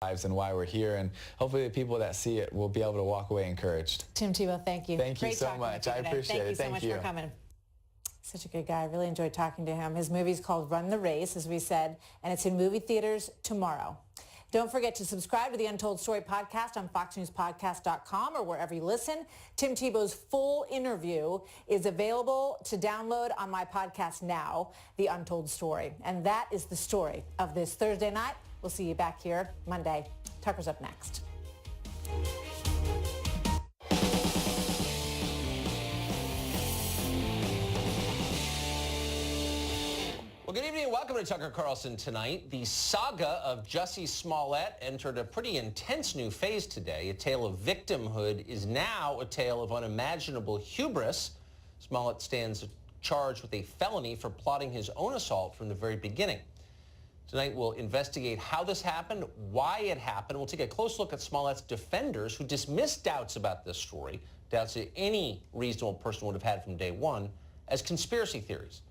lives and why we're here, and hopefully the people that see it will be able to walk away encouraged. Tim Tebow, thank you. Thank you so much. I appreciate it. Thank you so much for coming. Such a good guy. I really enjoyed talking to him. His movie's called Run the Race, as we said, and it's in movie theaters tomorrow. Don't forget to subscribe to the Untold Story podcast on foxnewspodcast.com or wherever you listen. Tim Tebow's full interview is available to download on my podcast now, The Untold Story. And that is the story of this Thursday night. We'll see you back here Monday. Tucker's up next. Well, good evening and welcome to Tucker Carlson Tonight. The saga of Jussie Smollett entered a pretty intense new phase today. A tale of victimhood is now a tale of unimaginable hubris. Smollett stands charged with a felony for plotting his own assault from the very beginning. Tonight we'll investigate how this happened, why it happened. We'll take a close look at Smollett's defenders who dismissed doubts about this story, doubts that any reasonable person would have had from day one, as conspiracy theories.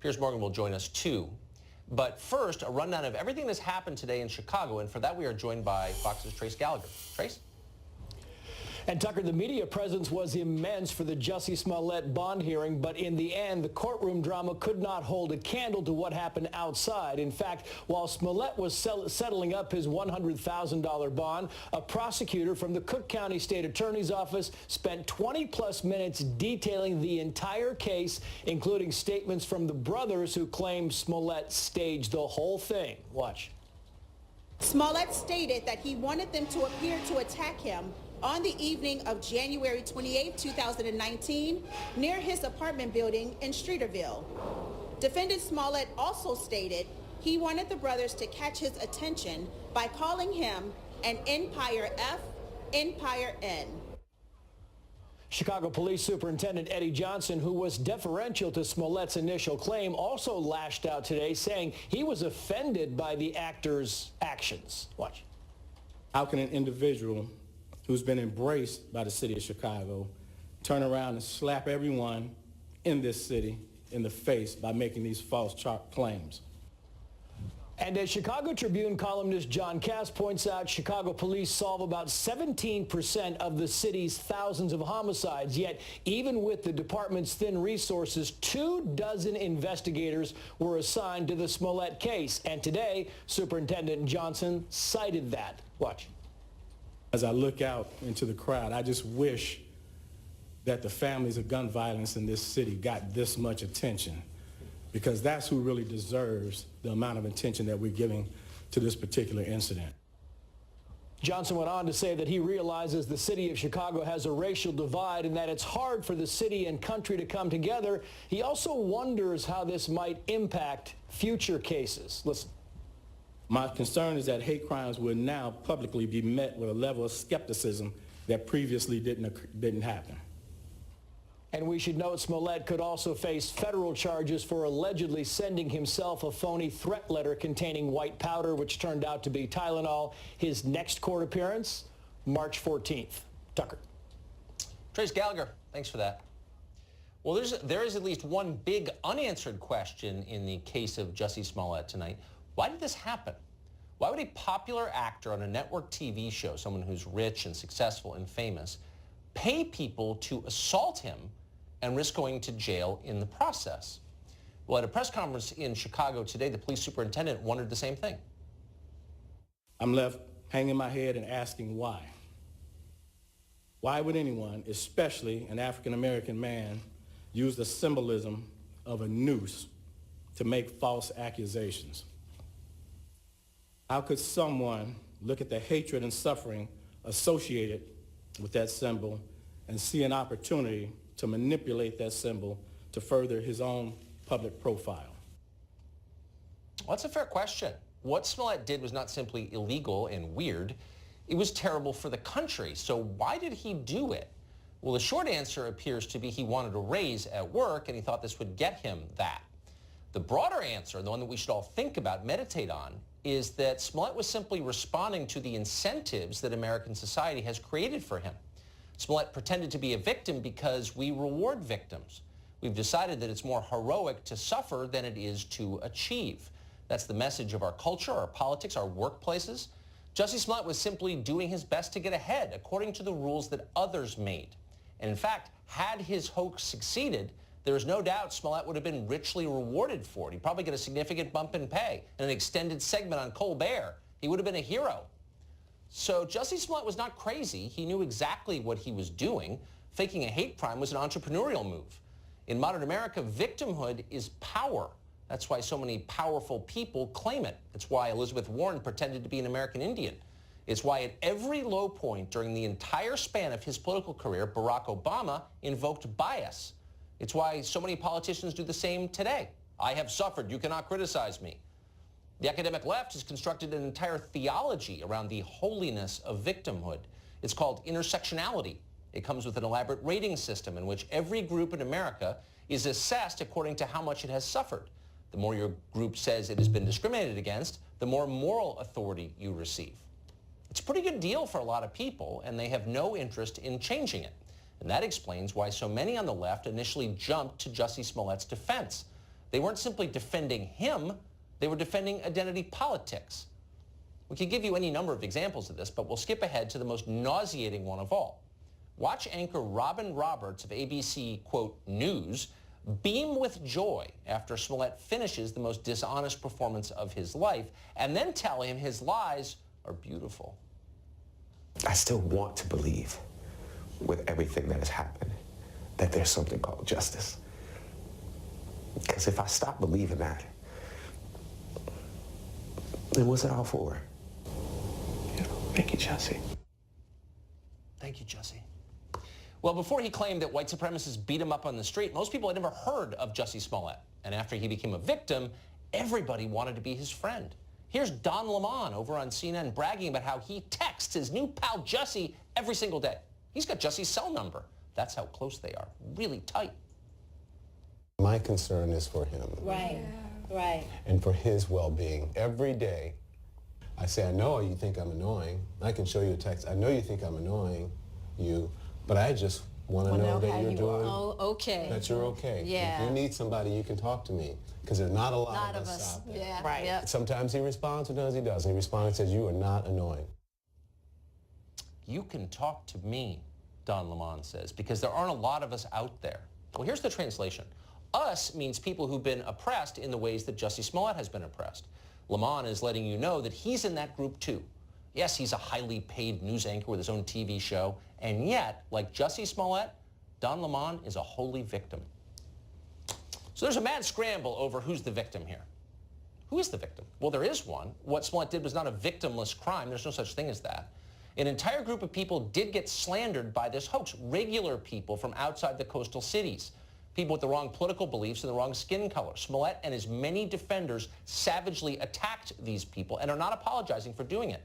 Piers Morgan will join us too. But first, a rundown of everything that's happened today in Chicago, and for that we are joined by Fox's Trace Gallagher. Trace? And Tucker, the media presence was immense for the Jussie Smollett bond hearing, but in the end, the courtroom drama could not hold a candle to what happened outside. In fact, while Smollett was settling up his $100,000 bond, a prosecutor from the Cook County State Attorney's Office spent 20-plus minutes detailing the entire case, including statements from the brothers who claim Smollett staged the whole thing. Watch. Smollett stated that he wanted them to appear to attack him on the evening of January 28, 2019, near his apartment building in Streeterville. Defendant Smollett also stated he wanted the brothers to catch his attention by calling him an Empire F, Empire N. Chicago Police Superintendent Eddie Johnson, who was deferential to Smollett's initial claim, also lashed out today, saying he was offended by the actor's actions. Watch. How can an individual who's been embraced by the city of Chicago turn around and slap everyone in this city in the face by making these false claims? And as Chicago Tribune columnist John Cass points out, Chicago police solve about 17% of the city's thousands of homicides. Yet, even with the department's thin resources, 24 investigators were assigned to the Smollett case. And today, Superintendent Johnson cited that. Watch. As I look out into the crowd, I just wish that the families of gun violence in this city got this much attention, because that's who really deserves the amount of attention that we're giving to this particular incident. Johnson went on to say that he realizes the city of Chicago has a racial divide and that it's hard for the city and country to come together. He also wonders how this might impact future cases. Listen. My concern is that hate crimes will now publicly be met with a level of skepticism that previously didn't happen. And we should note Smollett could also face federal charges for allegedly sending himself a phony threat letter containing white powder, which turned out to be Tylenol. His next court appearance, March 14th. Tucker. Trace Gallagher, thanks for that. Well, there is at least one big unanswered question in the case of Jussie Smollett tonight. Why did this happen? Why would a popular actor on a network TV show, someone who's rich and successful and famous, pay people to assault him and risk going to jail in the process? Well, at a press conference in Chicago today, the police superintendent wondered the same thing. I'm left hanging my head and asking why. Why would anyone, especially an African-American man, use the symbolism of a noose to make false accusations? How could someone look at the hatred and suffering associated with that symbol and see an opportunity to manipulate that symbol to further his own public profile? Well, that's a fair question. What Smollett did was not simply illegal and weird. It was terrible for the country. So why did he do it? Well, the short answer appears to be he wanted a raise at work and he thought this would get him that. The broader answer, the one that we should all think about, meditate on, is that Smollett was simply responding to the incentives that American society has created for him. Smollett pretended to be a victim because we reward victims. We've decided that it's more heroic to suffer than it is to achieve. That's the message of our culture, our politics, our workplaces. Jussie Smollett was simply doing his best to get ahead according to the rules that others made. And in fact, had his hoax succeeded, there is no doubt Smollett would have been richly rewarded for it. He'd probably get a significant bump in pay and an extended segment on Colbert. He would have been a hero. So Jussie Smollett was not crazy. He knew exactly what he was doing. Faking a hate crime was an entrepreneurial move. In modern America, victimhood is power. That's why so many powerful people claim it. It's why Elizabeth Warren pretended to be an American Indian. It's why at every low point during the entire span of his political career, Barack Obama invoked bias. It's why so many politicians do the same today. I have suffered. You cannot criticize me. The academic left has constructed an entire theology around the holiness of victimhood. It's called intersectionality. It comes with an elaborate rating system in which every group in America is assessed according to how much it has suffered. The more your group says it has been discriminated against, the more moral authority you receive. It's a pretty good deal for a lot of people, and they have no interest in changing it. And that explains why so many on the left initially jumped to Jussie Smollett's defense. They weren't simply defending him, they were defending identity politics. We could give you any number of examples of this, but we'll skip ahead to the most nauseating one of all. Watch anchor Robin Roberts of ABC, quote, News, beam with joy after Smollett finishes the most dishonest performance of his life, and then tell him his lies are beautiful. I still want to believe, with everything that has happened, that there's something called justice. Because if I stop believing that, then what's it all for? Thank you, Jussie. Thank you, Jussie. Well, before he claimed that white supremacists beat him up on the street, most people had never heard of Jussie Smollett. And after he became a victim, everybody wanted to be his friend. Here's Don Lemon over on CNN bragging about how he texts his new pal Jussie every single day. He's got Jussie's cell number. That's how close they are. Really tight. My concern is for him. Right, right. And for his well-being. Every day, I say, I know you think I'm annoying. I can show you a text. I know you think I'm annoying, but I just want to know that you're doing, okay. that you're okay. Yeah. If you need somebody, you can talk to me, because there's not a lot of us out there. Yeah. Right. Yep. Sometimes he responds, sometimes he doesn't. He responds and says, you are not annoying. You can talk to me, Don Lemon says, because there aren't a lot of us out there. Well, here's the translation. Us means people who've been oppressed in the ways that Jussie Smollett has been oppressed. Lemon is letting you know that he's in that group too. Yes, he's a highly paid news anchor with his own TV show, and yet, like Jussie Smollett, Don Lemon is a holy victim. So there's a mad scramble over who's the victim here. Who is the victim? Well, there is one. What Smollett did was not a victimless crime. There's no such thing as that. An entire group of people did get slandered by this hoax. Regular people from outside the coastal cities. People with the wrong political beliefs and the wrong skin color. Smollett and his many defenders savagely attacked these people and are not apologizing for doing it.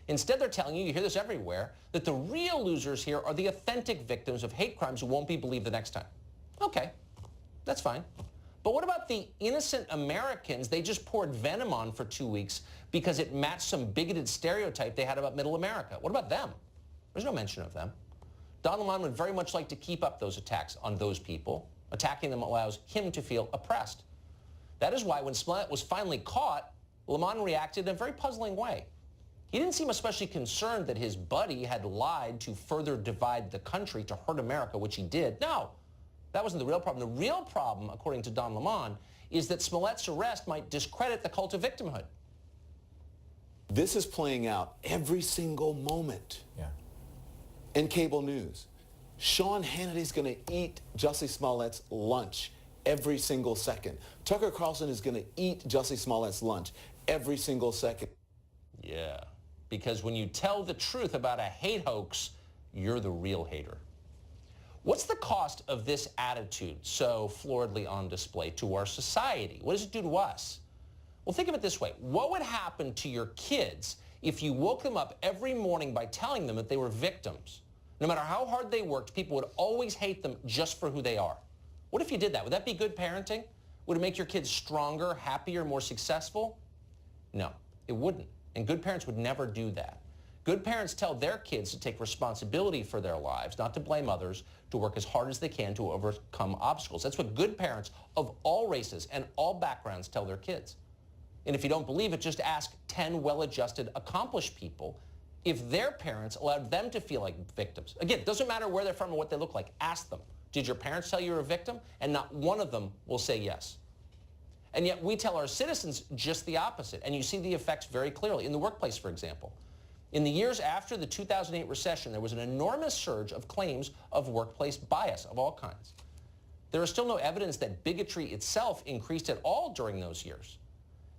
Instead, they're telling you hear this everywhere, that the real losers here are the authentic victims of hate crimes who won't be believed the next time. Okay, that's fine. But what about the innocent Americans they just poured venom on for 2 weeks because it matched some bigoted stereotype they had about middle America? What about them? There's no mention of them. Don Lemon would very much like to keep up those attacks on those people. Attacking them allows him to feel oppressed. That is why when Smollett was finally caught, Lemon reacted in a very puzzling way. He didn't seem especially concerned that his buddy had lied to further divide the country to hurt America, which he did. No, that wasn't the real problem. The real problem, according to Don Lemon, is that Smollett's arrest might discredit the cult of victimhood. This is playing out every single moment in cable news. Sean Hannity's going to eat Jussie Smollett's lunch every single second. Tucker Carlson is going to eat Jussie Smollett's lunch every single second. Yeah, because when you tell the truth about a hate hoax, you're the real hater. What's the cost of this attitude so floridly on display to our society? What does it do to us? Well, think of it this way. What would happen to your kids if you woke them up every morning by telling them that they were victims? No matter how hard they worked, people would always hate them just for who they are. What if you did that? Would that be good parenting? Would it make your kids stronger, happier, more successful? No, it wouldn't. And good parents would never do that. Good parents tell their kids to take responsibility for their lives, not to blame others, to work as hard as they can to overcome obstacles. That's what good parents of all races and all backgrounds tell their kids. And if you don't believe it, just ask 10 well-adjusted, accomplished people if their parents allowed them to feel like victims. Again, it doesn't matter where they're from or what they look like. Ask them, did your parents tell you you're a victim? And not one of them will say yes. And yet we tell our citizens just the opposite. And you see the effects very clearly in the workplace, for example. In the years after the 2008 recession, there was an enormous surge of claims of workplace bias of all kinds. There is still no evidence that bigotry itself increased at all during those years.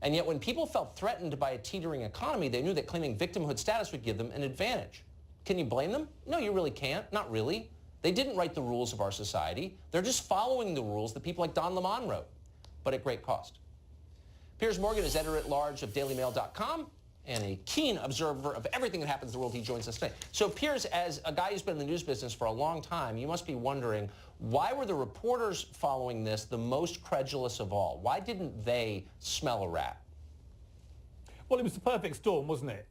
And yet when people felt threatened by a teetering economy, they knew that claiming victimhood status would give them an advantage. Can you blame them? No, you really can't. Not really. They didn't write the rules of our society. They're just following the rules that people like Don Lemon wrote, but at great cost. Piers Morgan is editor-at-large of DailyMail.com and a keen observer of everything that happens in the world. He joins us today. So Piers, as a guy who's been in the news business for a long time, you must be wondering, why were the reporters following this the most credulous of all? Why didn't they smell a rat? Well, it was the perfect storm, wasn't it,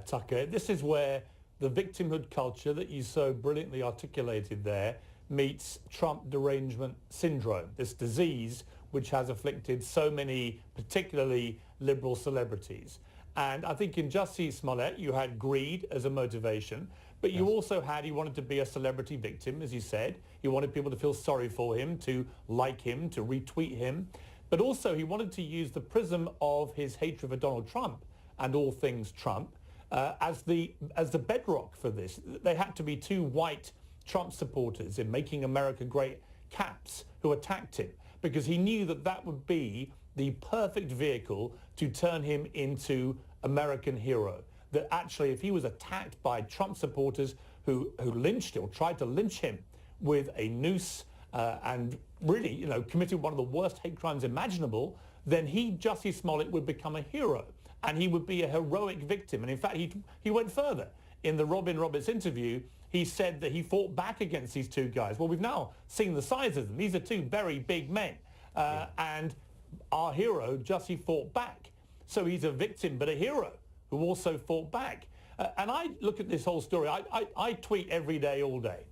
Tucker? This is where the victimhood culture that you so brilliantly articulated there meets Trump derangement syndrome, this disease which has afflicted so many, particularly liberal celebrities. And I think in Jussie Smollett, you had greed as a motivation, but you also had, he wanted to be a celebrity victim, as you said. He wanted people to feel sorry for him, to like him, to retweet him. But also he wanted to use the prism of his hatred for Donald Trump and all things Trump as the bedrock for this. They had to be two white Trump supporters in Making America Great caps who attacked him, because he knew that that would be the perfect vehicle to turn him into American hero. That actually, if he was attacked by Trump supporters who lynched or tried to lynch him with a noose and really, you know, committed one of the worst hate crimes imaginable, then Jussie Smollett would become a hero and he would be a heroic victim. And in fact, he went further. In the Robin Roberts interview, he said that he fought back against these two guys. Well, we've now seen the size of them. These are two very big men. And our hero, Jussie, fought back. So he's a victim, but a hero who also fought back. And I look at this whole story. I tweet every day, all day.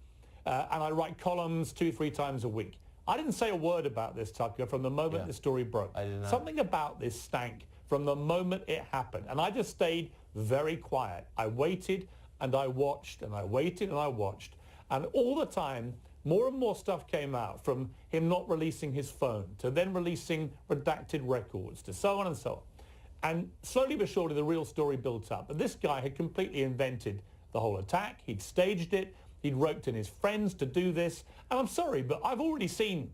And I write columns 2-3 times a week. I didn't say a word about this, Tucker, from the moment the story broke. I did not. Something about this stank from the moment it happened. And I just stayed very quiet. I waited and I watched and I waited and I watched. And all the time, more and more stuff came out, from him not releasing his phone to then releasing redacted records to so on and so on. And slowly but surely, the real story built up. But this guy had completely invented the whole attack. He'd staged it. He'd roped in his friends to do this. And I'm sorry, but I've already seen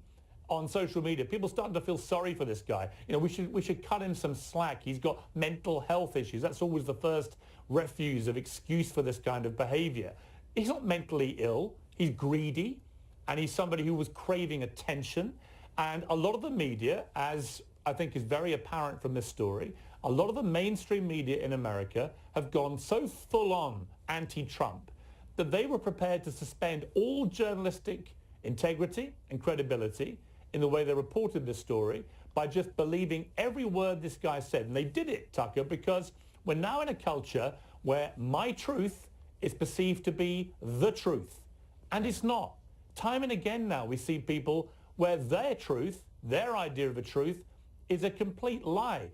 on social media people starting to feel sorry for this guy. You know, we should cut him some slack. He's got mental health issues. That's always the first refuse of excuse for this kind of behavior. He's not mentally ill. He's greedy. And he's somebody who was craving attention. And a lot of the media, as I think is very apparent from this story, a lot of the mainstream media in America have gone so full-on anti-Trump that they were prepared to suspend all journalistic integrity and credibility in the way they reported this story by just believing every word this guy said. And they did it, Tucker, because we're now in a culture where my truth is perceived to be the truth. And it's not. Time and again now we see people where their truth, their idea of a truth, is a complete lie.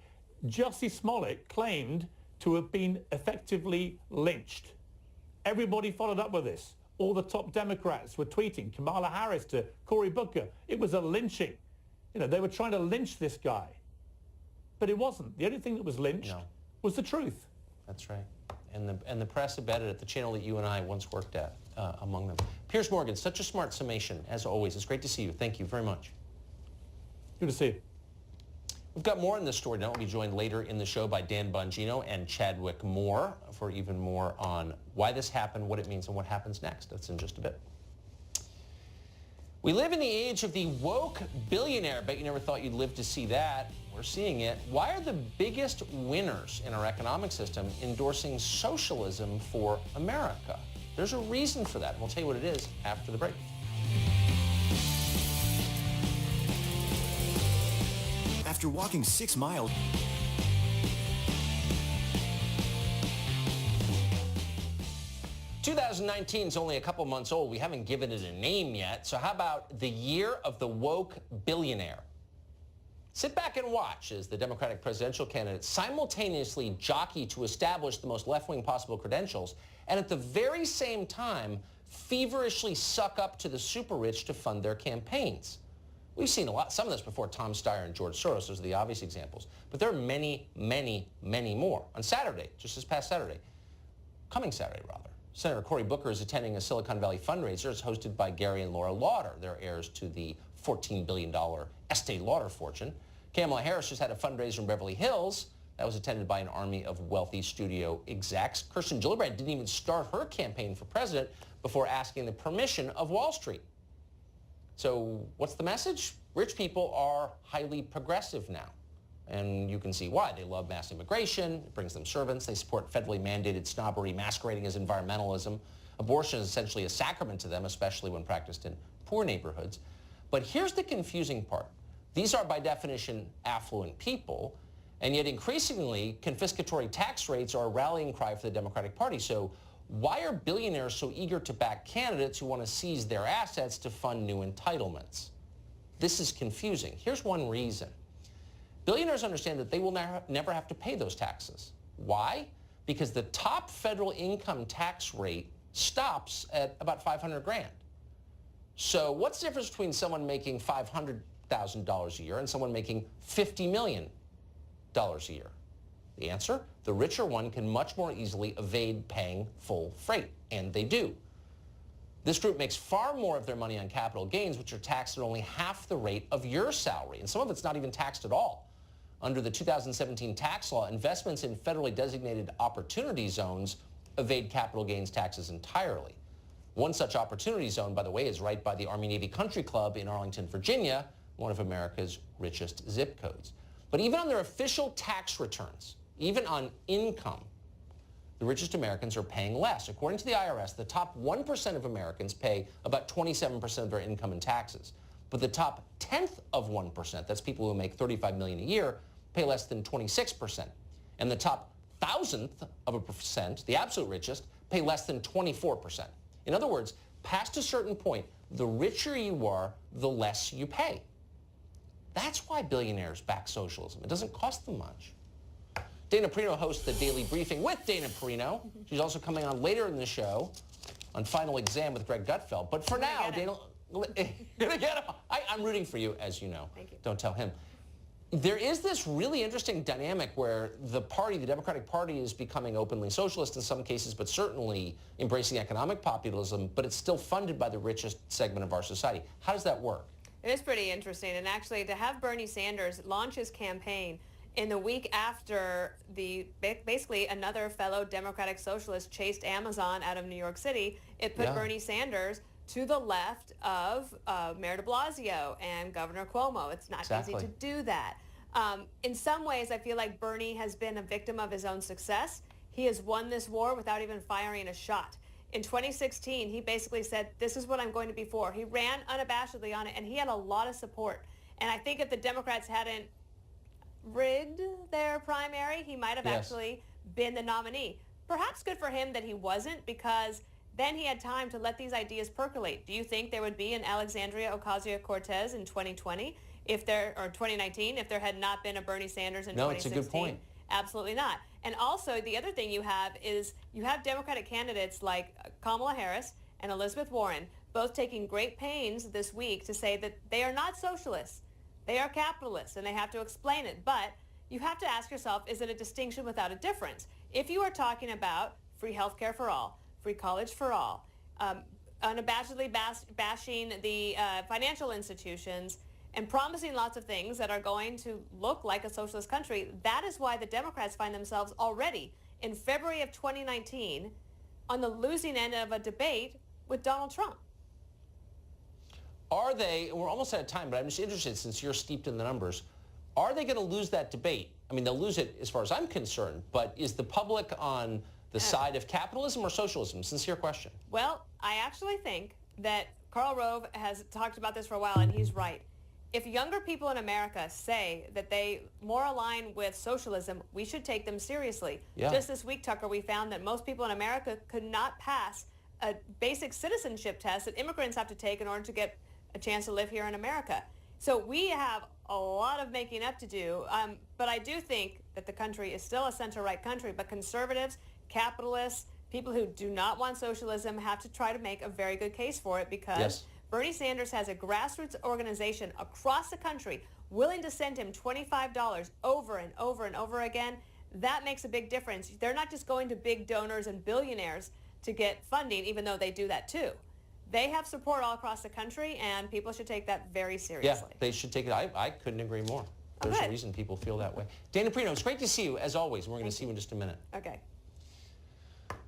Jussie Smollett claimed to have been effectively lynched. Everybody followed up with this. All the top Democrats were tweeting, Kamala Harris to Cory Booker. It was a lynching. You know, they were trying to lynch this guy. But it wasn't. The only thing that was lynched was the truth. That's right. And the press abetted it, the channel that you and I once worked at, among them. Piers Morgan, such a smart summation, as always. It's great to see you. Thank you very much. Good to see you. We've got more on this story. Now we'll be joined later in the show by Dan Bongino and Chadwick Moore for even more on why this happened, what it means, and what happens next. That's in just a bit. We live in the age of the woke billionaire. Bet you never thought you'd live to see that. We're seeing it. Why are the biggest winners in our economic system endorsing socialism for America? There's a reason for that, and we'll tell you what it is after the break. After walking 6 miles... 2019 is only a couple months old. We haven't given it a name yet. So how about the year of the woke billionaire? Sit back and watch as the Democratic presidential candidates simultaneously jockey to establish the most left-wing possible credentials and at the very same time feverishly suck up to the super rich to fund their campaigns. We've seen some of this before. Tom Steyer and George Soros, those are the obvious examples. But there are many, many, many more. On Saturday, just this past Saturday, coming Saturday rather, Senator Cory Booker is attending a Silicon Valley fundraiser. It's hosted by Gary and Laura Lauder. They're heirs to the $14 billion Estee Lauder fortune. Kamala Harris just had a fundraiser in Beverly Hills that was attended by an army of wealthy studio execs. Kirsten Gillibrand didn't even start her campaign for president before asking the permission of Wall Street. So what's the message? Rich people are highly progressive now. And you can see why. They love mass immigration. It brings them servants. They support federally mandated snobbery masquerading as environmentalism. Abortion is essentially a sacrament to them, especially when practiced in poor neighborhoods. But here's the confusing part. These are, by definition, affluent people, and yet increasingly, confiscatory tax rates are a rallying cry for the Democratic Party. So why are billionaires so eager to back candidates who want to seize their assets to fund new entitlements? This is confusing. Here's one reason. Billionaires understand that they will never have to pay those taxes. Why? Because the top federal income tax rate stops at about $500,000. So what's the difference between someone making $500,000 a year and someone making $50 million a year? The answer? The richer one can much more easily evade paying full freight, and they do. This group makes far more of their money on capital gains, which are taxed at only half the rate of your salary, and some of it's not even taxed at all. Under the 2017 tax law, investments in federally designated opportunity zones evade capital gains taxes entirely. One such opportunity zone, by the way, is right by the Army-Navy Country Club in Arlington, Virginia, one of America's richest zip codes. But even on their official tax returns, even on income, the richest Americans are paying less. According to the IRS, the top 1% of Americans pay about 27% of their income in taxes. But the top 10th of 1%, that's people who make $35 million a year, pay less than 26%. And the top 1,000th of a percent, the absolute richest, pay less than 24%. In other words, past a certain point, the richer you are, the less you pay. That's why billionaires back socialism. It doesn't cost them much. Dana Perino hosts the Daily Briefing with Dana Perino. She's also coming on later in the show on Final Exam with Greg Gutfeld. But for now, Dana, you're gonna get him. I'm rooting for you, as you know. Thank you. Don't tell him. There is this really interesting dynamic where the party, the Democratic Party, is becoming openly socialist in some cases, but certainly embracing economic populism, but it's still funded by the richest segment of our society. How does that work? It is pretty interesting. And actually, to have Bernie Sanders launch his campaign in the week after basically another fellow Democratic socialist chased Amazon out of New York City, it put Bernie Sanders to the left of Mayor de Blasio and Governor Cuomo. It's not easy to do that. In some ways, I feel like Bernie has been a victim of his own success. He has won this war without even firing a shot. In 2016, he basically said, this is what I'm going to be for. He ran unabashedly on it, and he had a lot of support. And I think if the Democrats hadn't rigged their primary, he might have actually been the nominee. Perhaps good for him that he wasn't, because then he had time to let these ideas percolate. Do you think there would be an Alexandria Ocasio-Cortez in 2020 or 2019 if there had not been a Bernie Sanders in 2016? No, it's a good point. Absolutely not. And also, the other thing you have is you have Democratic candidates like Kamala Harris and Elizabeth Warren, both taking great pains this week to say that they are not socialists. They are capitalists, and they have to explain it. But you have to ask yourself, is it a distinction without a difference? If you are talking about free health care for all, free college for all, unabashedly bashing the financial institutions, and promising lots of things that are going to look like a socialist country, that is why the Democrats find themselves already in February of 2019 on the losing end of a debate with Donald Trump. Are they, we're almost out of time, but I'm just interested, since you're steeped in the numbers, are they going to lose that debate? I mean, they'll lose it as far as I'm concerned, but is the public on the side of capitalism or socialism? Sincere question. Well, I actually think that Karl Rove has talked about this for a while, and he's right. If younger people in America say that they more align with socialism, we should take them seriously. Just this week, Tucker, we found that most people in America could not pass a basic citizenship test that immigrants have to take in order to get a chance to live here in America. So we have a lot of making up to do. But I do think that the country is still a center-right country, but conservatives, capitalists, people who do not want socialism have to try to make a very good case for it, because Bernie Sanders has a grassroots organization across the country willing to send him $25 over and over and over again. That makes a big difference. They're not just going to big donors and billionaires to get funding, even though they do that too. They have support all across the country, and people should take that very seriously. Yeah, they should take it. I couldn't agree more. There's a reason people feel that way. Dana Perino, it's great to see you, as always. We're going to see you in just a minute. Okay.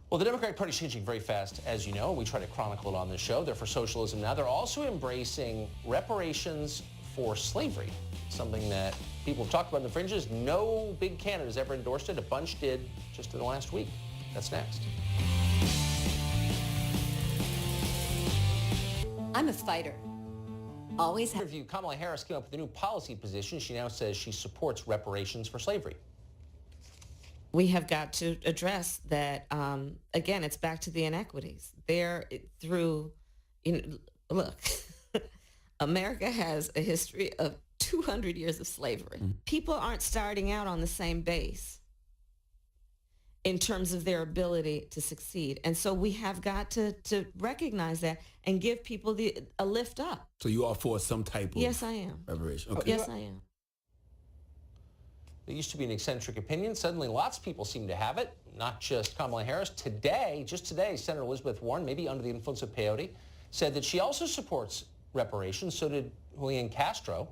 Well, the Democratic Party is changing very fast, as you know. We try to chronicle it on this show. They're for socialism now. They're also embracing reparations for slavery, something that people have talked about in the fringes. No big candidate has ever endorsed it. A bunch did just in the last week. That's next. I'm a fighter. Always have. Interview, Kamala Harris came up with a new policy position. She now says she supports reparations for slavery. We have got to address that. Again, it's back to the inequities. Look, America has a history of 200 years of slavery. People aren't starting out on the same base in terms of their ability to succeed. And so we have got to recognize that and give people a lift up. So you are for some type of Yes, I am. reparation? Okay. Yes, I am. It used to be an eccentric opinion. Suddenly, lots of people seem to have it, not just Kamala Harris. Today, just today, Senator Elizabeth Warren, maybe under the influence of peyote, said that she also supports reparations. So did Julian Castro.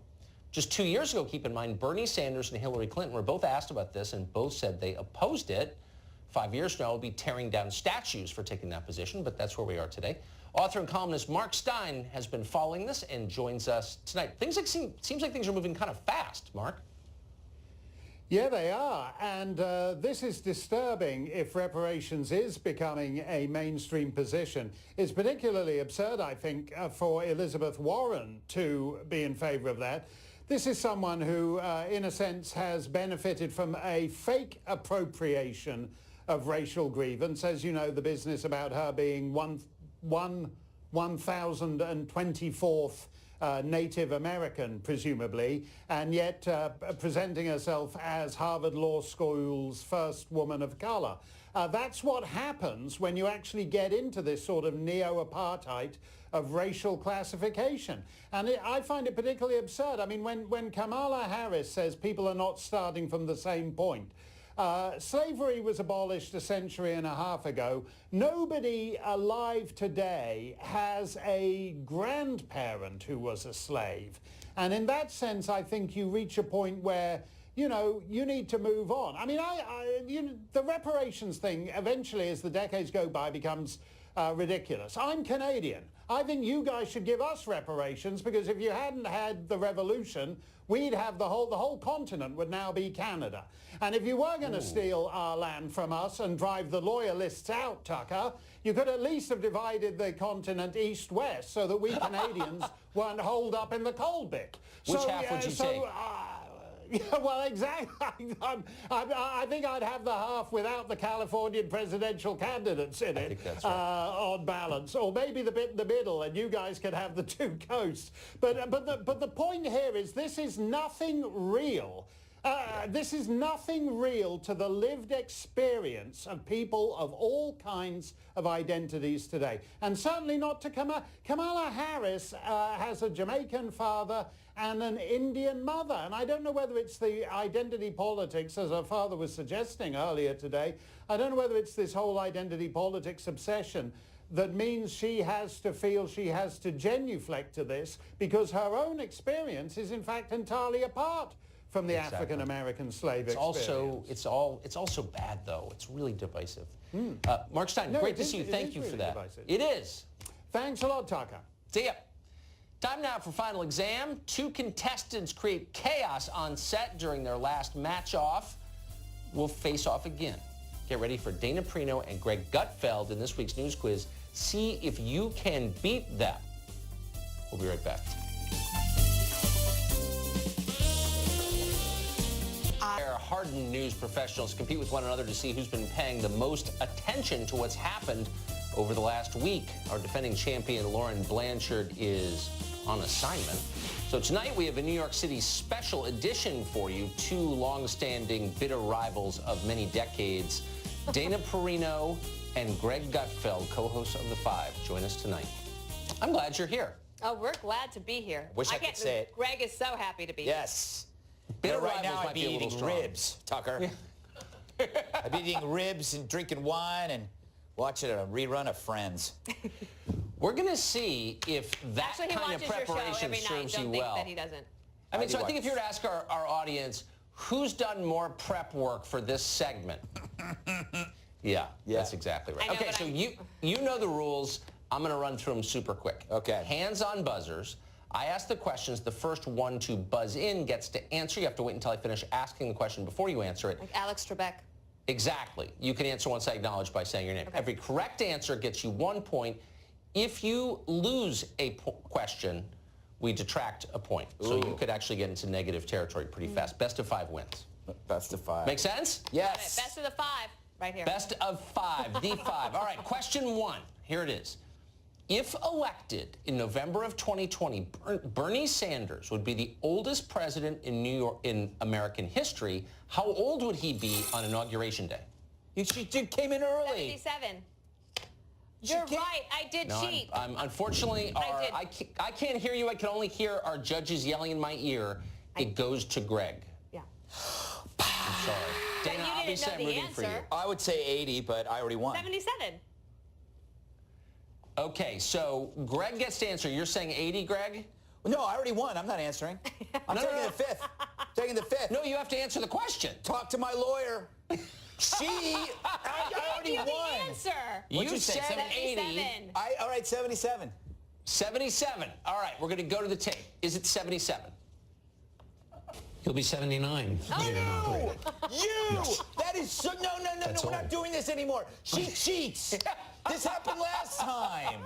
Just 2 years ago, keep in mind, Bernie Sanders and Hillary Clinton were both asked about this, and both said they opposed it. 5 years from now, we'll be tearing down statues for taking that position, but that's where we are today. Author and columnist Mark Steyn has been following this and joins us tonight. Seems like things are moving kind of fast, Mark. Yeah, they are. And this is disturbing if reparations is becoming a mainstream position. It's particularly absurd, I think, for Elizabeth Warren to be in favor of that. This is someone who, in a sense, has benefited from a fake appropriation of racial grievance. As you know, the business about her being 1024th Native American, presumably, and yet presenting herself as Harvard Law School's first woman of color. That's what happens when you actually get into this sort of neo-apartheid of racial classification. And I find it particularly absurd. I mean, when Kamala Harris says people are not starting from the same point, slavery was abolished a century and a half ago. Nobody alive today has a grandparent who was a slave. And in that sense, I think you reach a point where, you know, you need to move on. I mean, the reparations thing eventually, as the decades go by, becomes ridiculous. I'm Canadian. I think you guys should give us reparations, because if you hadn't had the revolution, we'd have the whole continent would now be Canada. And if you were going to steal our land from us and drive the loyalists out, Tucker, you could at least have divided the continent east-west so that we Canadians weren't holed up in the coal bit. Which half would you take? Yeah, well, exactly. I think I'd have the half without the Californian presidential candidates in it, I think that's right. on balance, or maybe the bit in the middle, and you guys could have the two coasts. But the point here is this is nothing real. This is nothing real to the lived experience of people of all kinds of identities today, and certainly not to Kamala. Kamala Harris has a Jamaican father and an Indian mother. And I don't know whether it's the identity politics, as her father was suggesting earlier today. I don't know whether it's this whole identity politics obsession that means she has to feel she has to genuflect to this, because her own experience is in fact entirely apart from the African-American slave experience. It's also bad, though. It's really divisive. Mark Steyn, great to see you. Thank you for that. Divisive. It is. Thanks a lot, Tucker. See ya. Time now for Final Exam. Two contestants create chaos on set during their last match-off. Will face off again. Get ready for Dana Perino and Greg Gutfeld in this week's news quiz. See if you can beat them. We'll be right back. Hardened news professionals compete with one another to see who's been paying the most attention to what's happened over the last week. Our defending champion, Lauren Blanchard, is on assignment. So tonight we have a New York City special edition for you. Two long-standing bitter rivals of many decades, Dana Perino and Greg Gutfeld, co-hosts of The Five, join us tonight. I'm glad you're here. Oh, we're glad to be here. Wish I could say it. Greg is so happy to be here. Yes. Bitter right now rivals I'd be might be a little eating strong. ribs, Tucker. I'd be eating ribs and drinking wine and watching a rerun of Friends. We're going to see if that Actually, he kind of watches your show preparation every night. serves you Don't think well. that he doesn't. I mean, so I think if you were to ask our audience, who's done more prep work for this segment? Yeah, that's exactly right. I know, Okay, but so you know the rules. I'm going to run through them super quick. Okay. Hands on buzzers. I ask the questions. The first one to buzz in gets to answer. You have to wait until I finish asking the question before you answer it. Like Alex Trebek. Exactly. You can answer once I acknowledge by saying your name. Okay. Every correct answer gets you 1 point. If you lose a question, we detract a point. Ooh. So you could actually get into negative territory pretty fast. Best of 5 wins. Best of 5. Make sense? Yes. Best of the 5, right here. Best of 5, the 5. All right, question 1. Here it is. If elected in November of 2020, Bernie Sanders would be the oldest president in New York in American history. How old would he be on Inauguration Day? You came in early. 77. You're right. I did cheat. I'm unfortunately, I can't hear you. I can only hear our judges yelling in my ear. It goes to Greg. Yeah. I'm sorry. Dana, you obviously didn't I'm know the rooting for you. answer. I would say 80, but I already won. 77. Okay, so Greg gets to answer. You're saying 80, Greg? No, I already won. I'm not answering. I'm taking the 5th. Taking the 5th. No, you have to answer the question. Talk to my lawyer. I already won. The answer. You said 80. All right, 77. 77. All right, we're going to go to the tape. Is it 77? He'll be 79. Oh, no! You! That is so... No, we're not doing this anymore. She cheats. This happened last time.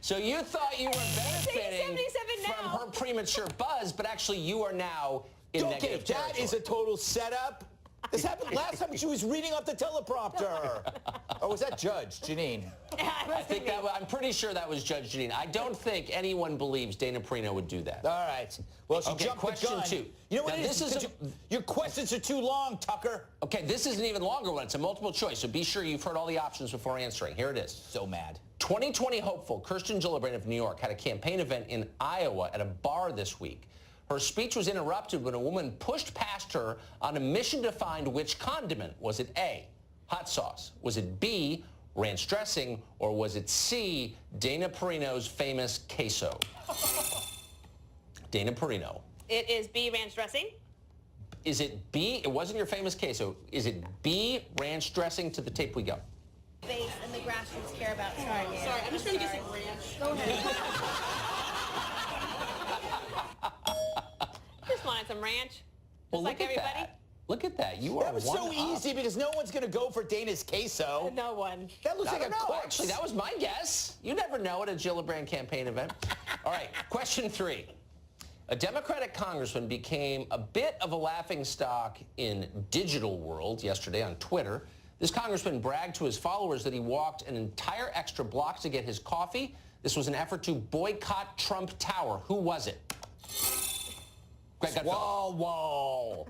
So you thought you were benefiting 77 from now. her premature buzz, but actually you are now in negative territory. That is a total setup. This happened last time she was reading off the teleprompter. Or was that Judge Janine? I think I'm pretty sure that was Judge Janine. I don't think anyone believes Dana Perino would do that. All right. Well, she jumped question the gun. 2. You know what now, it is? Your questions are too long, Tucker. Okay, this is an even longer one. It's a multiple choice, so be sure you've heard all the options before answering. Here it is. So mad. 2020 hopeful Kirsten Gillibrand of New York had a campaign event in Iowa at a bar this week. Her speech was interrupted when a woman pushed past her on a mission to find which condiment. Was it A, hot sauce? Was it B, ranch dressing? Or was it C, Dana Perino's famous queso? Dana Perino. It is B, ranch dressing. Is it B? It wasn't your famous queso. Is it B, ranch dressing? To the tape we go. Base and the grassroots care about. Sorry, I'm just trying to get some ranch. Go ahead. Just wanted some ranch. Well, Just like look at everybody. that. Look at that. You are That was so easy because no one's going to go for Dana's queso. No one. That looks I like don't a know. corpse. Actually, that was my guess. You never know at a Gillibrand campaign event. All right, question 3. A Democratic congressman became a bit of a laughingstock in digital world yesterday on Twitter. This congressman bragged to his followers that he walked an entire extra block to get his coffee. This was an effort to boycott Trump Tower. Who was it? Swalwell.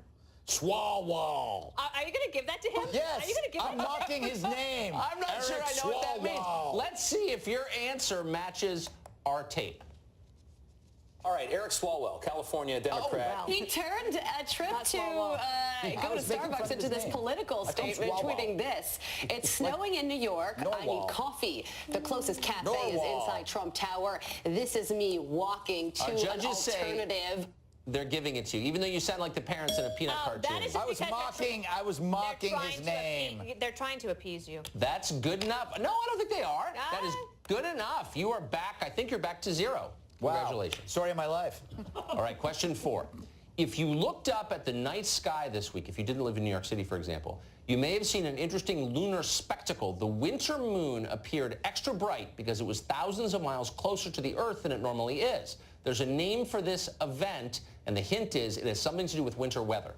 Swalwell. Are you going to give that to him? Yes. Are you going to give I'm that mocking his name. I'm not sure I know what that means. Let's see if your answer matches our tape. All right, Eric Swalwell, California Democrat. Oh, wow. He turned a trip to go to was making fun Starbucks of into his this name. political I called statement, Swalwell. tweeting this. It's snowing in New York. I need Norwal. coffee. The closest cafe is Norwal. inside Trump Tower. This is me walking to Our an judges say alternative. they're giving it to you, even though you sound like the parents in a peanut cartoon. That is I was mocking his name. They're trying to appease you. That's good enough. No, I don't think they are. That is good enough. You are back. I think you're back to 0. Wow. Congratulations. Story of my life. All right, question 4. If you looked up at the night sky this week, if you didn't live in New York City, for example, you may have seen an interesting lunar spectacle. The winter moon appeared extra bright because it was thousands of miles closer to the Earth than it normally is. There's a name for this event, and the hint is it has something to do with winter weather.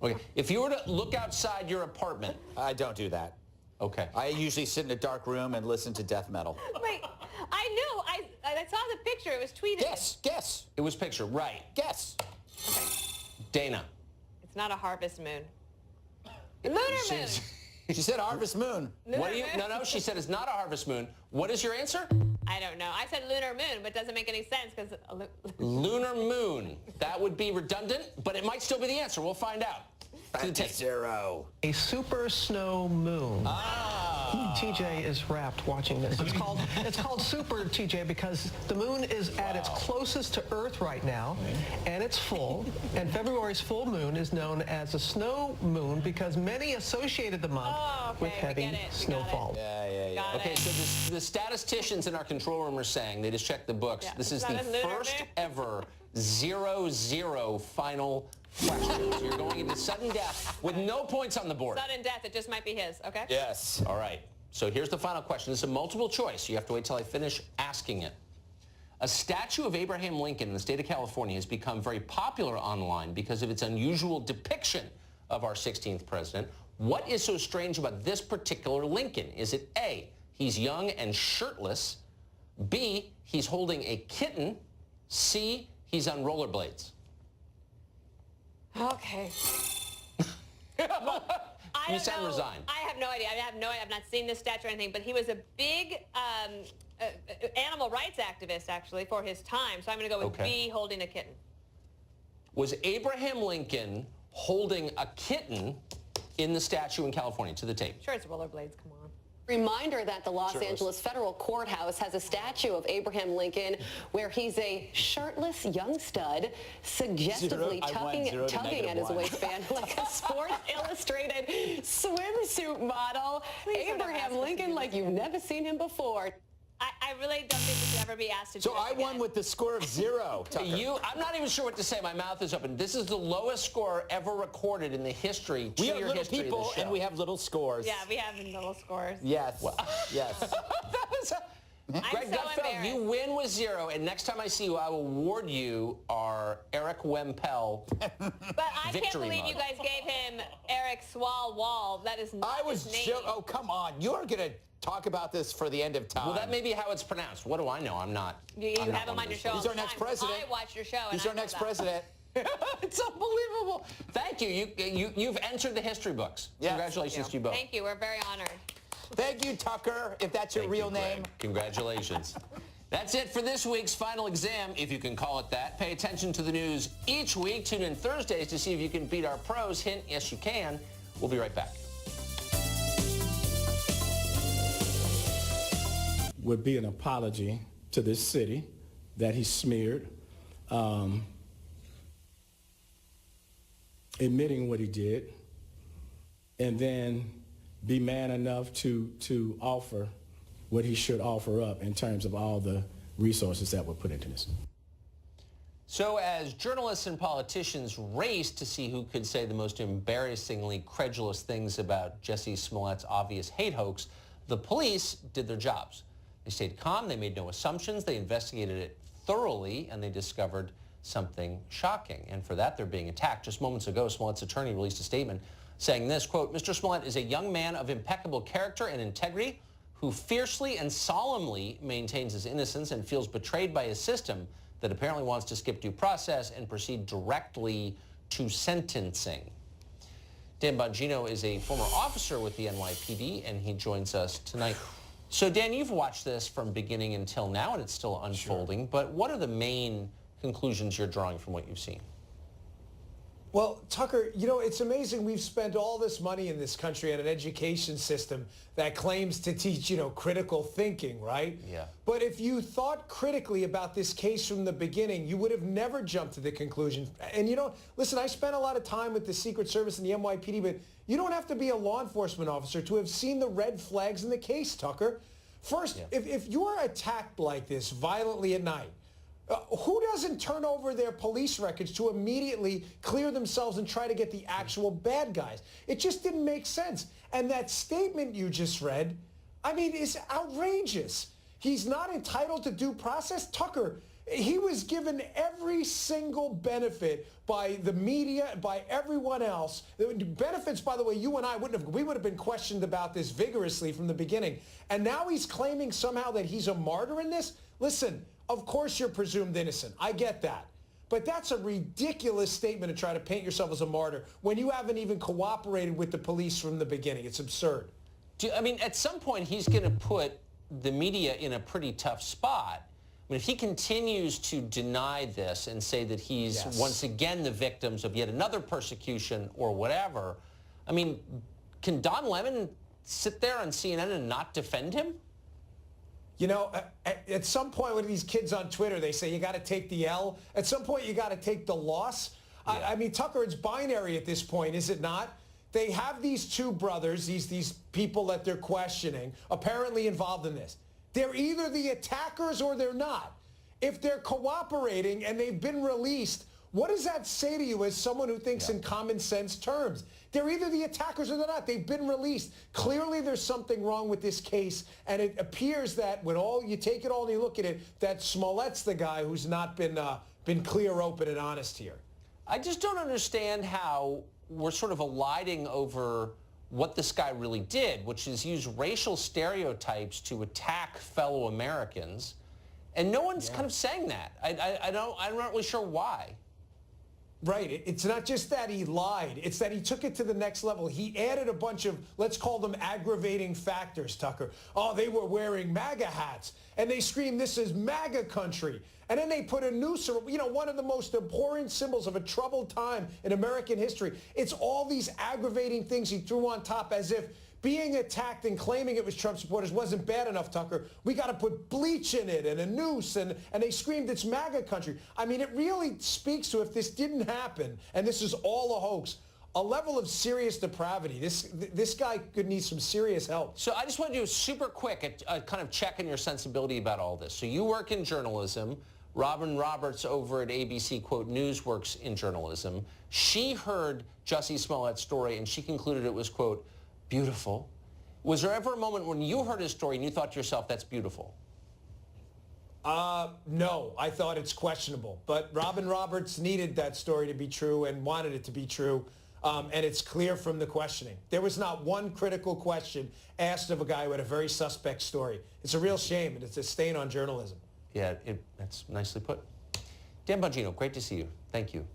Okay, if you were to look outside your apartment. I don't do that. Okay. I usually sit in a dark room and listen to death metal. Wait, I knew. I saw the picture. It was tweeted. Guess. It was picture, right. Guess. Okay. Dana. It's not a harvest moon. Lunar moon. She said harvest moon. What do you? No. She said it's not a harvest moon. What is your answer? I don't know. I said lunar moon, but it doesn't make any sense because Lunar moon. That would be redundant, but it might still be the answer. We'll find out. Zero. A super snow moon. TJ is rapt watching this. It's called super, TJ, because the moon is at its closest to Earth right now, and it's full. And February's full moon is known as a snow moon because many associated the month with heavy snowfall. Okay, so the statisticians in our control room are saying, they just checked the books, this is the first ever 0-0 final question. So you're going into sudden death with no points on the board. sudden death. It just might be his, okay? Yes. All right. So here's the final question. This is a multiple choice. You have to wait till I finish asking it. A statue of Abraham Lincoln in the state of California has become very popular online because of its unusual depiction of our 16th president. What is so strange about this particular Lincoln? Is it A, he's young and shirtless, B, he's holding a kitten, C, he's on rollerblades? Okay. You sound resigned. I have no idea. I've not seen this statue or anything, but he was a big animal rights activist, actually, for his time. So I'm going to go with B, holding a kitten. Was Abraham Lincoln holding a kitten in the statue in California? To the tape. Sure, it's rollerblades. Come on. Reminder that the Los Angeles Federal Courthouse has a statue of Abraham Lincoln where he's a shirtless young stud, suggestively tugging at his waistband like a Sports Illustrated swimsuit model. Abraham Lincoln like you've never seen him before. I really don't think we should ever be asked to do So this I won with the score of 0. Tucker. I'm not even sure what to say. My mouth is open. This is the lowest score ever recorded in the history. We have little people and we have little scores. Yeah, we have little scores. Yes. Yes. Greg Gutfeld, you win with 0, and next time I see you, I will award you our Eric Wempel But I can't believe you guys gave him Eric Swal Wall. That is not his name. Oh, come on. You're going to talk about this for the end of time. Well, that may be how it's pronounced. What do I know? I'm not. You have him on your show. He's our next president. I watch your show. He's our next president. It's unbelievable. Thank you. You've entered the history books. Yes. Congratulations to you both. Thank you. We're very honored. Thank you, Tucker, if that's your real name. Congratulations. That's it for this week's final exam, if you can call it that. Pay attention to the news each week. Tune in Thursdays to see if you can beat our pros. Hint, yes, you can. We'll be right back. Would be an apology to this city that he smeared, admitting what he did, and then be man enough to offer what he should offer up in terms of all the resources that were put into this. So as journalists and politicians raced to see who could say the most embarrassingly credulous things about Jussie Smollett's obvious hate hoax, the police did their jobs. They stayed calm, they made no assumptions, they investigated it thoroughly, and they discovered something shocking. And for that, they're being attacked. Just moments ago, Smollett's attorney released a statement saying this, quote, Mr. Smollett is a young man of impeccable character and integrity who fiercely and solemnly maintains his innocence and feels betrayed by his system that apparently wants to skip due process and proceed directly to sentencing. Dan Bongino is a former officer with the NYPD, and he joins us tonight. So, Dan, you've watched this from beginning until now, and it's still unfolding, but what are the main conclusions you're drawing from what you've seen? Well, Tucker, you know, it's amazing we've spent all this money in this country on an education system that claims to teach, you know, critical thinking, right? Yeah. But if you thought critically about this case from the beginning, you would have never jumped to the conclusion. And, you know, listen, I spent a lot of time with the Secret Service and the NYPD, but you don't have to be a law enforcement officer to have seen the red flags in the case, Tucker. First, if you're attacked like this violently at night, who doesn't turn over their police records to immediately clear themselves and try to get the actual bad guys? It just didn't make sense. And that statement you just read, I mean, is outrageous. He's not entitled to due process. Tucker, He was given every single benefit by the media, by everyone else. The benefits, by the way, you and I would have been questioned about this vigorously from the beginning. And now he's claiming somehow that he's a martyr in this? Listen, of course you're presumed innocent. I get that. But that's a ridiculous statement to try to paint yourself as a martyr when you haven't even cooperated with the police from the beginning. It's absurd. I mean, at some point, he's going to put the media in a pretty tough spot. I mean, if he continues to deny this and say that he's once again the victims of yet another persecution or whatever, I mean, can Don Lemon sit there on CNN and not defend him? You know, at some point with these kids on Twitter, they say you got to take the L. At some point, you got to take the loss. Yeah. I mean, Tucker, it's binary at this point, is it not? They have these two brothers, these people that they're questioning, apparently involved in this. They're either the attackers or they're not. If they're cooperating and they've been released, what does that say to you as someone who thinks in common sense terms? They're either the attackers or they're not. They've been released. Clearly there's something wrong with this case, and it appears that when you take it all and you look at it, that Smollett's the guy who's not been clear, open, and honest here. I just don't understand how we're sort of eliding over what this guy really did, which is use racial stereotypes to attack fellow Americans. And no one's kind of saying that. I'm not really sure why. Right. It's not just that he lied. It's that he took it to the next level. He added a bunch of, let's call them aggravating factors, Tucker. Oh, they were wearing MAGA hats. And they screamed, this is MAGA country. And then they put a noose, one of the most abhorrent symbols of a troubled time in American history. It's all these aggravating things he threw on top as if being attacked and claiming it was Trump supporters wasn't bad enough, Tucker. We got to put bleach in it and a noose, and they screamed it's MAGA country. I mean, it really speaks to, if this didn't happen, and this is all a hoax, a level of serious depravity. This guy could need some serious help. So I just want to do super quick a kind of check on your sensibility about all this. So you work in journalism. Robin Roberts over at ABC, quote, News works in journalism. She heard Jussie Smollett's story, and she concluded it was, quote, beautiful. Was there ever a moment when you heard his story and you thought to yourself, that's beautiful? No, I thought it's questionable. But Robin Roberts needed that story to be true and wanted it to be true. And it's clear from the questioning. There was not one critical question asked of a guy who had a very suspect story. It's a real shame, and it's a stain on journalism. Yeah, that's nicely put. Dan Bongino, great to see you. Thank you.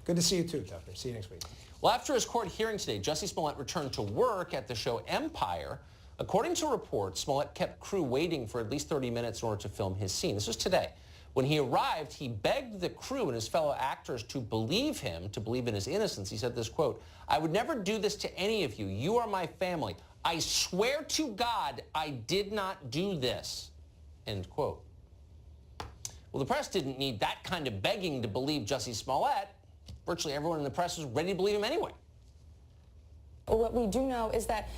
Good to see you too, Tucker. See you next week. Well, after his court hearing today, Jussie Smollett returned to work at the show Empire. According to reports, Smollett kept crew waiting for at least 30 minutes in order to film his scene. This was today. When he arrived, he begged the crew and his fellow actors to believe him, to believe in his innocence. He said this, quote, I would never do this to any of you. You are my family. I swear to God, I did not do this, end quote. Well, the press didn't need that kind of begging to believe Jussie Smollett. Virtually everyone in the press was ready to believe him anyway. What we do know is that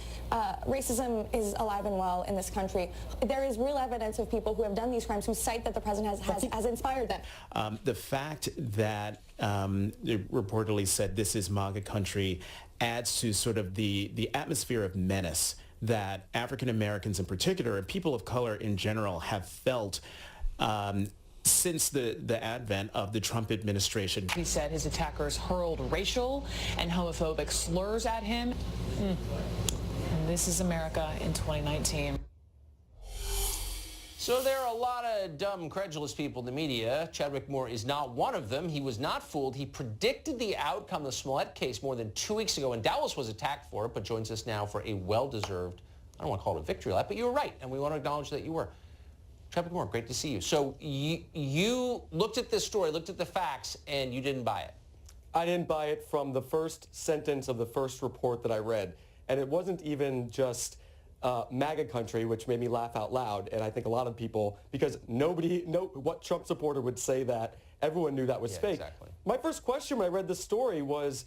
racism is alive and well in this country. There is real evidence of people who have done these crimes who cite that the president has inspired them. The fact that it reportedly said this is MAGA country adds to sort of the atmosphere of menace that African Americans in particular and people of color in general have felt since the advent of the Trump administration. He said his attackers hurled racial and homophobic slurs at him. And this is America in 2019. So there are a lot of dumb, credulous people in the media. Chadwick Moore is not one of them. He was not fooled. He predicted the outcome of the Smollett case more than 2 weeks ago, and Dallas was attacked for it, but joins us now for a well-deserved, I don't want to call it a victory lap, but you were right, and we want to acknowledge that you were. Chadwick Moore, great to see you. So you looked at this story, looked at the facts, and you didn't buy it. I didn't buy it from the first sentence of the first report that I read. And it wasn't even just MAGA country, which made me laugh out loud. And I think a lot of people, because what Trump supporter would say that, everyone knew that was fake. Exactly. My first question when I read this story was,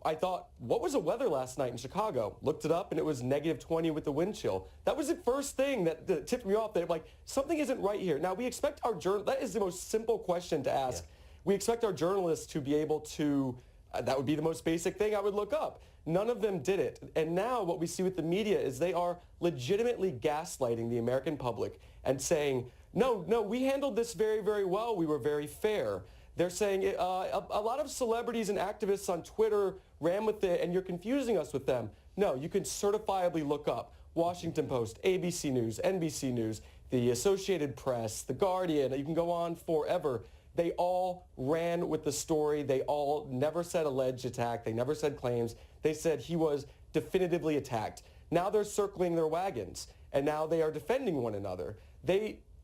I thought, what was the weather last night in Chicago? Looked it up, and it was -20 with the wind chill. That was the first thing that tipped me off, that like, something isn't right here. Now, we expect our that is the most simple question to ask. Yeah. We expect our journalists to be able to, that would be the most basic thing I would look up. None of them did it. And now what we see with the media is they are legitimately gaslighting the American public and saying, No, we handled this very, very well. We were very fair. They're saying a lot of celebrities and activists on Twitter ran with it, and you're confusing us with them. No, you can certifiably look up Washington Post, ABC News, NBC News, the Associated Press, The Guardian. You can go on forever. They all ran with the story. They all never said alleged attack. They never said claims. They said he was definitively attacked. Now they're circling their wagons, and now they are defending one another.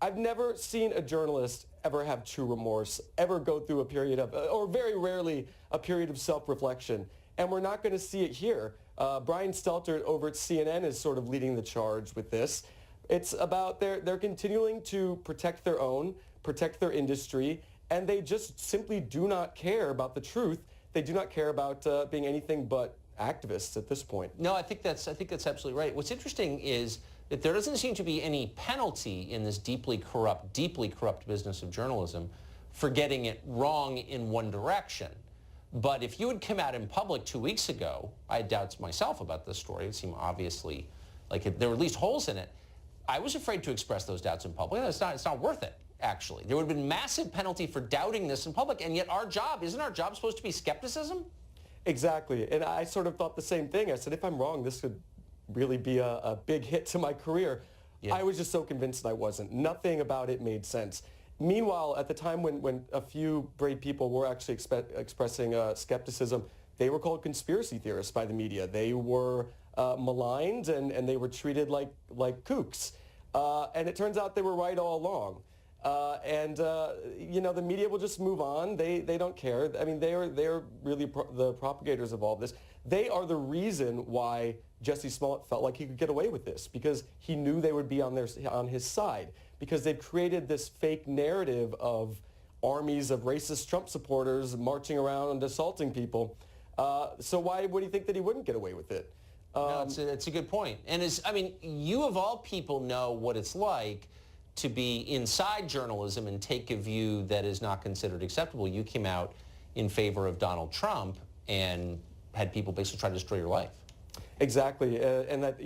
I've never seen a journalist ever have true remorse, ever go through a period of, or very rarely, a period of self-reflection. And we're not going to see it here. Brian Stelter over at CNN is sort of leading the charge with this. It's about they're continuing to protect their own, protect their industry, and they just simply do not care about the truth. They do not care about being anything but activists at this point. No, I think that's absolutely right. What's interesting is that there doesn't seem to be any penalty in this deeply corrupt business of journalism for getting it wrong in one direction. But if you had come out in public 2 weeks ago, I had doubts myself about this story. It seemed obviously like there were at least holes in it. I was afraid to express those doubts in public. It's not worth it, actually. There would have been massive penalty for doubting this in public, and yet isn't our job supposed to be skepticism? Exactly, and I sort of thought the same thing. I said, if I'm wrong, this could really be a big hit to my career. Yeah. I was just so convinced I wasn't. Nothing about it made sense. Meanwhile, at the time when a few brave people were actually expressing skepticism, they were called conspiracy theorists by the media. They were maligned and they were treated like kooks. And it turns out they were right all along. You know, the media will just move on. They don't care. I mean, they are really the propagators of all of this. They are the reason why Jussie Smollett felt like he could get away with this, because he knew they would be on his side, because they've created this fake narrative of armies of racist Trump supporters marching around and assaulting people. So why would he think that he wouldn't get away with it? No, it's a good point. And you of all people know what it's like to be inside journalism and take a view that is not considered acceptable. You came out in favor of Donald Trump and had people basically try to destroy your life. Exactly, and that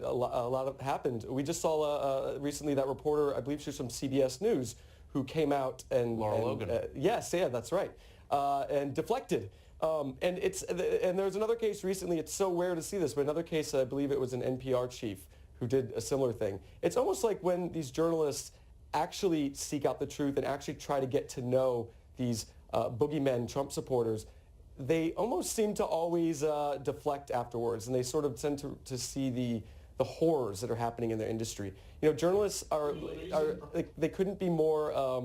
a lot of happened. We just saw recently that reporter, I believe she was from CBS News, who came out and Laura Logan. Yes, yeah, that's right, and deflected. And there's another case recently. It's so rare to see this, but another case, I believe it was an NPR chief who did a similar thing. It's almost like when these journalists actually seek out the truth and actually try to get to know these boogeymen, Trump supporters, they almost seem to always deflect afterwards, and they sort of tend to see the horrors that are happening in their industry. You know, journalists they couldn't be more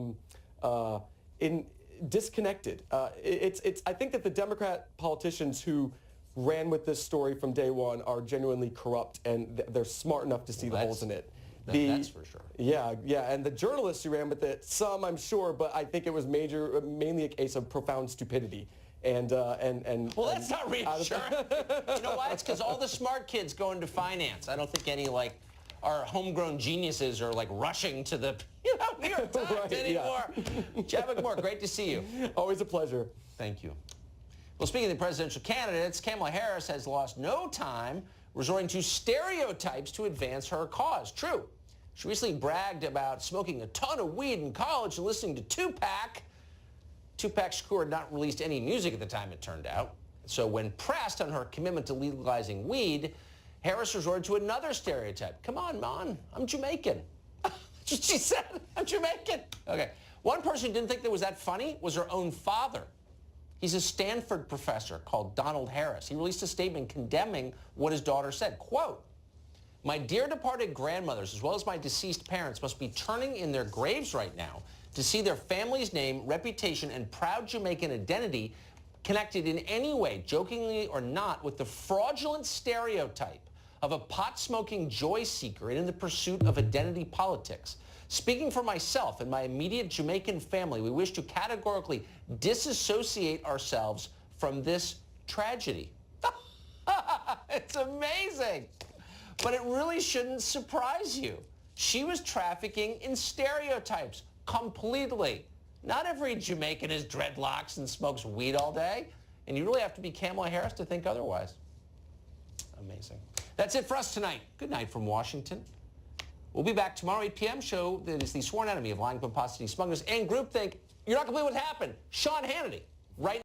disconnected. I think that the Democrat politicians who ran with this story from day one are genuinely corrupt, and they're smart enough to see the holes in it. That's for sure. Yeah, and the journalists who ran with it, some I'm sure, but I think it was mainly a case of profound stupidity. Well, that's not reassuring. You know why? It's because all the smart kids go into finance. I don't think any our homegrown geniuses are rushing to the New York Times anymore. Yeah. Chad McMore, great to see you. Always a pleasure. Thank you. Well, speaking of the presidential candidates, Kamala Harris has lost no time resorting to stereotypes to advance her cause. True. She recently bragged about smoking a ton of weed in college and listening to Tupac. Tupac Shakur had not released any music at the time, it turned out. So when pressed on her commitment to legalizing weed, Harris resorted to another stereotype. Come on, man, I'm Jamaican. That's what she said. I'm Jamaican. Okay. One person who didn't think that was that funny was her own father. He's a Stanford professor called Donald Harris. He released a statement condemning what his daughter said. Quote, "My dear departed grandmothers, as well as my deceased parents, must be turning in their graves right now to see their family's name, reputation, and proud Jamaican identity connected in any way, jokingly or not, with the fraudulent stereotype of a pot-smoking joy seeker and in the pursuit of identity politics. Speaking for myself and my immediate Jamaican family, we wish to categorically disassociate ourselves from this tragedy." It's amazing. But it really shouldn't surprise you. She was trafficking in stereotypes completely. Not every Jamaican has dreadlocks and smokes weed all day. And you really have to be Kamala Harris to think otherwise. Amazing. That's it for us tonight. Good night from Washington. We'll be back tomorrow, 8 p.m. show that is the sworn enemy of lying, pomposity, smugness, and groupthink. You're not going to believe what happened. Sean Hannity, right